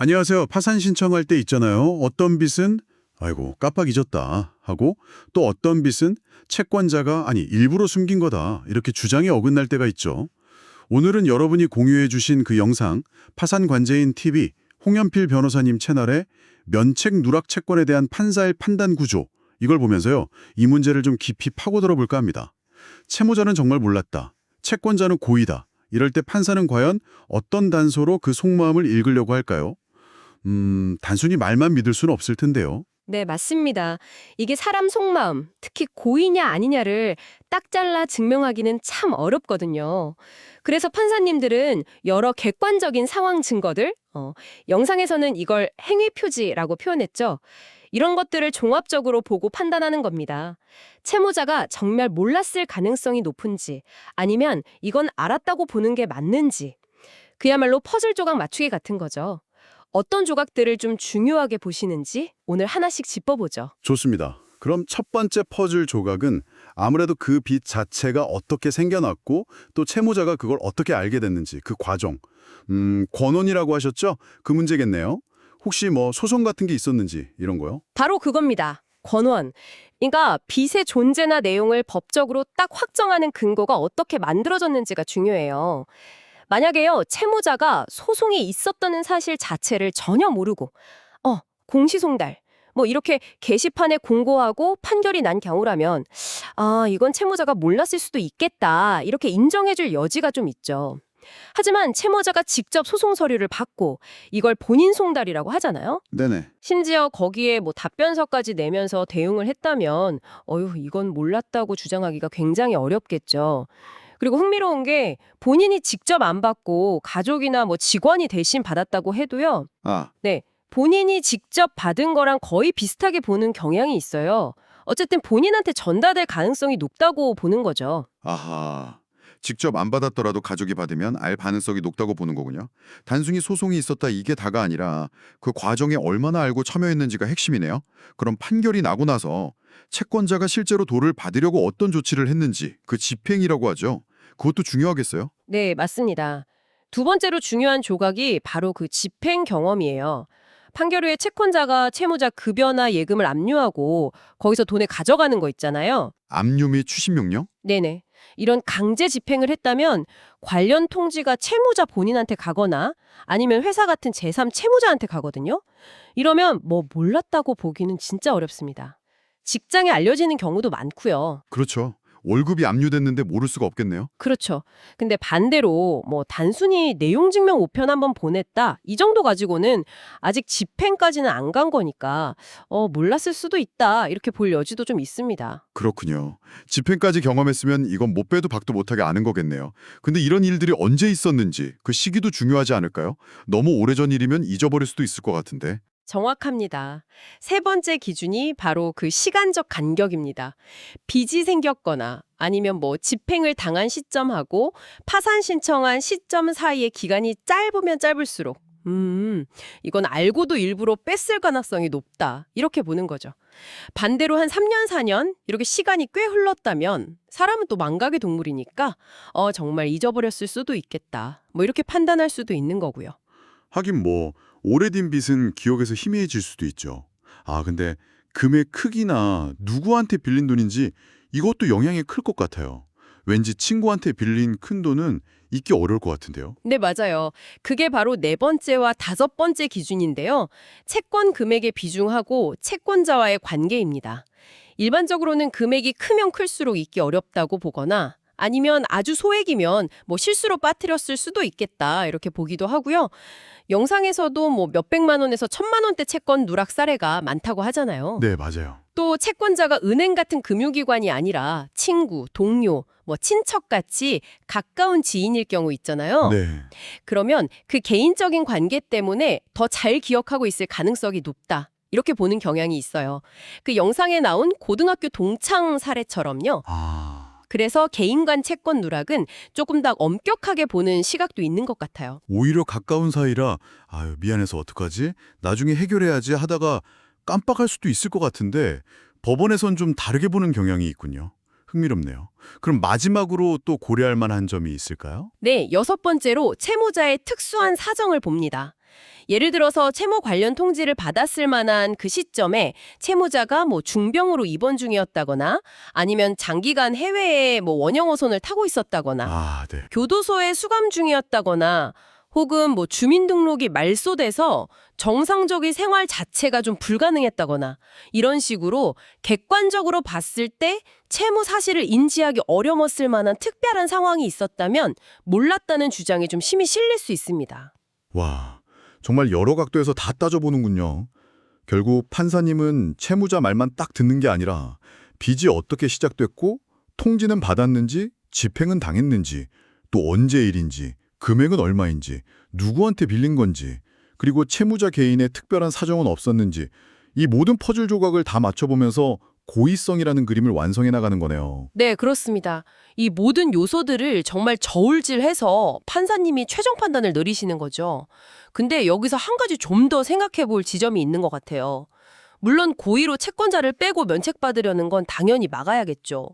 안녕하세요. 파산 신청할 때 있잖아요. 어떤 빚은 아이고 깜빡 잊었다 하고 또 어떤 빚은 채권자가 아니 일부러 숨긴 거다 이렇게 주장이 어긋날 때가 있죠. 오늘은 여러분이 공유해 주신 그 영상 파산 관제인 TV 홍연필 변호사님 채널에 면책 누락 채권에 대한 판사의 판단 구조 이걸 보면서요. 이 문제를 좀 깊이 파고들어 볼까 합니다. 채무자는 정말 몰랐다. 채권자는 고의다. 이럴 때 판사는 과연 어떤 단서로 그 속마음을 읽으려고 할까요? 단순히 말만 믿을 수는 없을 텐데요. 네, 맞습니다. 이게 사람 속마음, 특히 고의냐 아니냐를 딱 잘라 증명하기는 참 어렵거든요. 그래서 판사님들은 여러 객관적인 상황 증거들, 영상에서는 이걸 행위 표지라고 표현했죠. 이런 것들을 종합적으로 보고 판단하는 겁니다. 채무자가 정말 몰랐을 가능성이 높은지, 아니면 이건 알았다고 보는 게 맞는지, 그야말로 퍼즐 조각 맞추기 같은 거죠. 어떤 조각들을 좀 중요하게 보시는지 오늘 하나씩 짚어보죠. 좋습니다. 그럼 첫 번째 퍼즐 조각은 아무래도 그 빚 자체가 어떻게 생겨났고 또 채무자가 그걸 어떻게 알게 됐는지 그 과정. 권원이라고 하셨죠? 그 문제겠네요. 혹시 뭐 소송 같은 게 있었는지 이런 거요? 바로 그겁니다. 권원. 그러니까 빚의 존재나 내용을 법적으로 딱 확정하는 근거가 어떻게 만들어졌는지가 중요해요. 만약에요, 채무자가 소송이 있었다는 사실 자체를 전혀 모르고, 공시송달, 뭐 이렇게 게시판에 공고하고 판결이 난 경우라면, 이건 채무자가 몰랐을 수도 있겠다. 이렇게 인정해줄 여지가 좀 있죠. 하지만 채무자가 직접 소송 서류를 받고 이걸 본인 송달이라고 하잖아요. 네네. 심지어 거기에 뭐 답변서까지 내면서 대응을 했다면, 이건 몰랐다고 주장하기가 굉장히 어렵겠죠. 그리고 흥미로운 게 본인이 직접 안 받고 가족이나 뭐 직원이 대신 받았다고 해도요. 아, 네. 본인이 직접 받은 거랑 거의 비슷하게 보는 경향이 있어요. 어쨌든 본인한테 전달될 가능성이 높다고 보는 거죠. 아하. 직접 안 받았더라도 가족이 받으면 알 가능성이 높다고 보는 거군요. 단순히 소송이 있었다 이게 다가 아니라 그 과정에 얼마나 알고 참여했는지가 핵심이네요. 그럼 판결이 나고 나서 채권자가 실제로 돈을 받으려고 어떤 조치를 했는지 그 집행이라고 하죠. 그것도 중요하겠어요? 네, 맞습니다. 두 번째로 중요한 조각이 바로 그 집행 경험이에요. 판결 후에 채권자가 채무자 급여나 예금을 압류하고 거기서 돈을 가져가는 거 있잖아요. 압류 및 추심 명령? 네네. 이런 강제 집행을 했다면 관련 통지가 채무자 본인한테 가거나 아니면 회사 같은 제3 채무자한테 가거든요. 이러면 뭐 몰랐다고 보기는 진짜 어렵습니다. 직장에 알려지는 경우도 많고요. 그렇죠. 월급이 압류됐는데 모를 수가 없겠네요. 그렇죠. 근데 반대로 뭐 단순히 내용 증명 우편 한번 보냈다 이 정도 가지고는 아직 집행까지는 안 간 거니까 몰랐을 수도 있다 이렇게 볼 여지도 좀 있습니다. 그렇군요. 집행까지 경험했으면 이건 못 빼도 박도 못하게 아는 거겠네요. 근데 이런 일들이 언제 있었는지 그 시기도 중요하지 않을까요? 너무 오래전 일이면 잊어버릴 수도 있을 것 같은데. 정확합니다. 세 번째 기준이 바로 그 시간적 간격입니다. 빚이 생겼거나 아니면 뭐 집행을 당한 시점하고 파산 신청한 시점 사이의 기간이 짧으면 짧을수록 이건 알고도 일부러 뺐을 가능성이 높다. 이렇게 보는 거죠. 반대로 한 3년, 4년 이렇게 시간이 꽤 흘렀다면 사람은 또 망각의 동물이니까 정말 잊어버렸을 수도 있겠다. 뭐 이렇게 판단할 수도 있는 거고요. 하긴 뭐 오래된 빚은 기억에서 희미해질 수도 있죠. 아, 근데 금액 크기나 누구한테 빌린 돈인지 이것도 영향이 클 것 같아요. 왠지 친구한테 빌린 큰 돈은 잊기 어려울 것 같은데요. 네, 맞아요. 그게 바로 네 번째와 다섯 번째 기준인데요. 채권 금액의 비중하고 채권자와의 관계입니다. 일반적으로는 금액이 크면 클수록 잊기 어렵다고 보거나 아니면 아주 소액이면 뭐 실수로 빠뜨렸을 수도 있겠다 이렇게 보기도 하고요. 영상에서도 뭐 몇백만 원에서 천만 원대 채권 누락 사례가 많다고 하잖아요. 네, 맞아요. 또 채권자가 은행 같은 금융기관이 아니라 친구, 동료, 뭐 친척같이 가까운 지인일 경우 있잖아요. 네. 그러면 그 개인적인 관계 때문에 더 잘 기억하고 있을 가능성이 높다. 이렇게 보는 경향이 있어요. 그 영상에 나온 고등학교 동창 사례처럼요. 아, 그래서 개인 간 채권 누락은 조금 더 엄격하게 보는 시각도 있는 것 같아요. 오히려 가까운 사이라 아유, 미안해서 어떡하지? 나중에 해결해야지 하다가 깜빡할 수도 있을 것 같은데 법원에선 좀 다르게 보는 경향이 있군요. 흥미롭네요. 그럼 마지막으로 또 고려할 만한 점이 있을까요? 네, 여섯 번째로 채무자의 특수한 사정을 봅니다. 예를 들어서 채무 관련 통지를 받았을 만한 그 시점에 채무자가 뭐 중병으로 입원 중이었다거나 아니면 장기간 해외에 뭐 원형어선을 타고 있었다거나 아, 네. 교도소에 수감 중이었다거나 혹은 뭐 주민등록이 말소돼서 정상적인 생활 자체가 좀 불가능했다거나 이런 식으로 객관적으로 봤을 때 채무 사실을 인지하기 어려웠을 만한 특별한 상황이 있었다면 몰랐다는 주장에 좀 힘이 실릴 수 있습니다. 와, 정말 여러 각도에서 다 따져보는군요. 결국 판사님은 채무자 말만 딱 듣는 게 아니라 빚이 어떻게 시작됐고 통지는 받았는지 집행은 당했는지 또 언제 일인지 금액은 얼마인지 누구한테 빌린 건지 그리고 채무자 개인의 특별한 사정은 없었는지 이 모든 퍼즐 조각을 다 맞춰보면서 고의성이라는 그림을 완성해 나가는 거네요. 네, 그렇습니다. 이 모든 요소들을 정말 저울질해서 판사님이 최종 판단을 내리시는 거죠. 근데 여기서 한 가지 좀 더 생각해 볼 지점이 있는 것 같아요. 물론 고의로 채권자를 빼고 면책받으려는 건 당연히 막아야겠죠.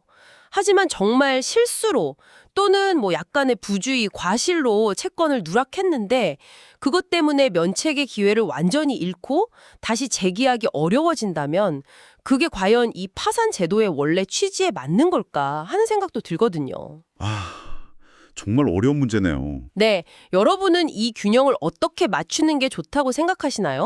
하지만 정말 실수로 또는 뭐 약간의 부주의, 과실로 채권을 누락했는데 그것 때문에 면책의 기회를 완전히 잃고 다시 재기하기 어려워진다면 그게 과연 이 파산 제도의 원래 취지에 맞는 걸까 하는 생각도 들거든요. 아, 정말 어려운 문제네요. 네, 여러분은 이 균형을 어떻게 맞추는 게 좋다고 생각하시나요?